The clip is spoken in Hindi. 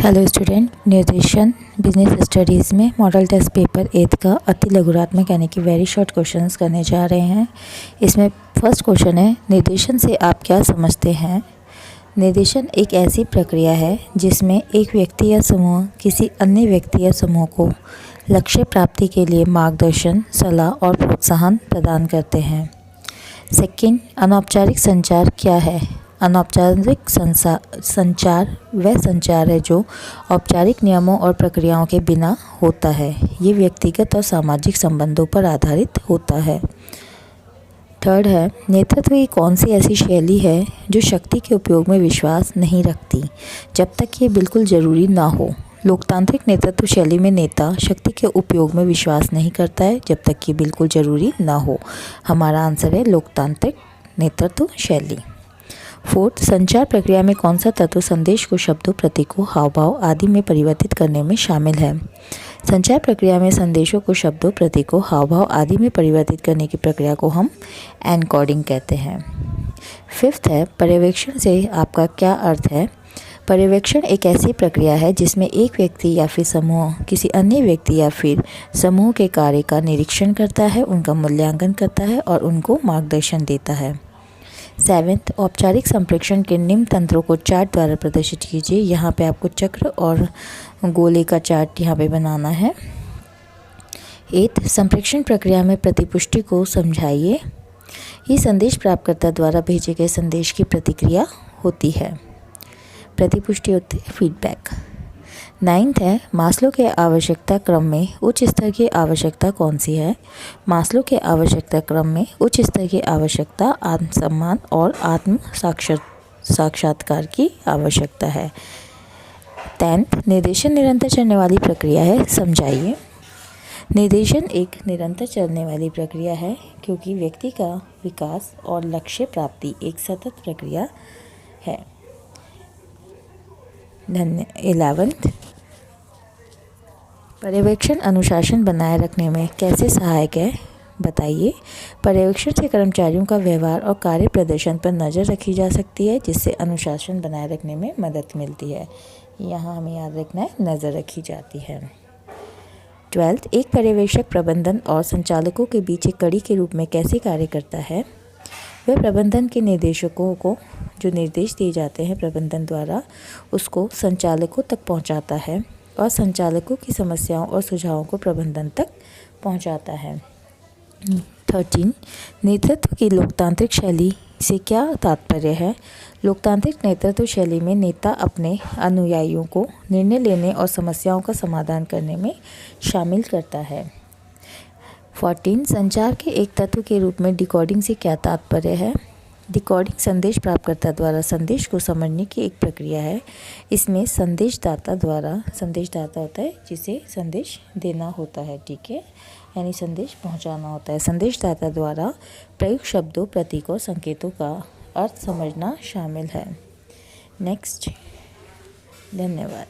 हेलो स्टूडेंट, निर्देशन बिजनेस स्टडीज़ में मॉडल टेस्ट पेपर 8 का अति लघुरात्मक यानी कि वेरी शॉर्ट क्वेश्चंस करने जा रहे हैं। इसमें फर्स्ट क्वेश्चन है, निर्देशन से आप क्या समझते हैं। निर्देशन एक ऐसी प्रक्रिया है जिसमें एक व्यक्ति या समूह किसी अन्य व्यक्ति या समूह को लक्ष्य प्राप्ति के लिए मार्गदर्शन, सलाह और प्रोत्साहन प्रदान करते हैं। सेकंड, अनौपचारिक संचार क्या है। अनौपचारिक संचार वह संचार है जो औपचारिक नियमों और प्रक्रियाओं के बिना होता है। ये व्यक्तिगत और सामाजिक संबंधों पर आधारित होता है। थर्ड है, नेतृत्व की कौन सी ऐसी शैली है जो शक्ति के उपयोग में विश्वास नहीं रखती जब तक ये बिल्कुल ज़रूरी ना हो। लोकतांत्रिक नेतृत्व शैली में नेता शक्ति के उपयोग में विश्वास नहीं करता है जब तक ये बिल्कुल ज़रूरी ना हो। हमारा आंसर है लोकतांत्रिक नेतृत्व शैली। फोर्थ, संचार प्रक्रिया में कौन सा तत्व संदेश को शब्दों, प्रतीकों, हाव-भाव आदि में परिवर्तित करने में शामिल है। संचार प्रक्रिया में संदेशों को शब्दों, प्रतीकों, हाव-भाव आदि में परिवर्तित करने की प्रक्रिया को हम एनकोडिंग कहते हैं। फिफ्थ है, पर्यवेक्षण से आपका क्या अर्थ है। पर्यवेक्षण एक ऐसी प्रक्रिया है जिसमें एक व्यक्ति या फिर समूह किसी अन्य व्यक्ति या फिर समूह के कार्य का निरीक्षण करता है, उनका मूल्यांकन करता है और उनको मार्गदर्शन देता है। सेवेंथ, औपचारिक संप्रेषण के निम्न तंत्रों को चार्ट द्वारा प्रदर्शित कीजिए। यहाँ पे आपको चक्र और गोले का चार्ट यहाँ पे बनाना है। एथ, संप्रेषण प्रक्रिया में प्रतिपुष्टि को समझाइए। ये संदेश प्राप्तकर्ता द्वारा भेजे गए संदेश की प्रतिक्रिया होती है। प्रतिपुष्टि होती है फीडबैक। नाइन्थ है, मास्लो के आवश्यकता क्रम में उच्च स्तर की आवश्यकता कौन सी है। मास्लो के आवश्यकता क्रम में उच्च स्तर की आवश्यकता आत्मसम्मान और आत्म साक्षात्कार की आवश्यकता है। 10th, निर्देशन निरंतर चलने वाली प्रक्रिया है, समझाइए। निर्देशन एक निरंतर चलने वाली प्रक्रिया है क्योंकि व्यक्ति का विकास और लक्ष्य प्राप्ति एक सतत प्रक्रिया है। 11th, पर्यवेक्षण अनुशासन बनाए रखने में कैसे सहायक है, बताइए। पर्यवेक्षण से कर्मचारियों का व्यवहार और कार्य प्रदर्शन पर नज़र रखी जा सकती है जिससे अनुशासन बनाए रखने में मदद मिलती है। यहाँ हमें याद रखना है, नज़र रखी जाती है। 12th, एक पर्यवेक्षक प्रबंधन और संचालकों के बीच एक कड़ी के रूप में कैसे कार्य करता है। वह प्रबंधन के निर्देशकों को जो निर्देश दिए जाते हैं प्रबंधन द्वारा उसको संचालकों तक पहुंचाता है और संचालकों की समस्याओं और सुझावों को प्रबंधन तक पहुंचाता है। 13, नेतृत्व की लोकतांत्रिक शैली से क्या तात्पर्य है। लोकतांत्रिक नेतृत्व शैली में नेता अपने अनुयायियों को निर्णय लेने और समस्याओं का समाधान करने में शामिल करता है। 14, संचार के एक तत्व के रूप में डिकोडिंग से क्या तात्पर्य है। डिकोडिंग संदेश प्राप्तकर्ता द्वारा संदेश को समझने की एक प्रक्रिया है। इसमें संदेशदाता होता है जिसे संदेश देना होता है, ठीक है, यानी संदेश पहुंचाना होता है। संदेशदाता द्वारा प्रयुक्त शब्दों, प्रतीकों, संकेतों का अर्थ समझना शामिल है। नेक्स्ट, धन्यवाद।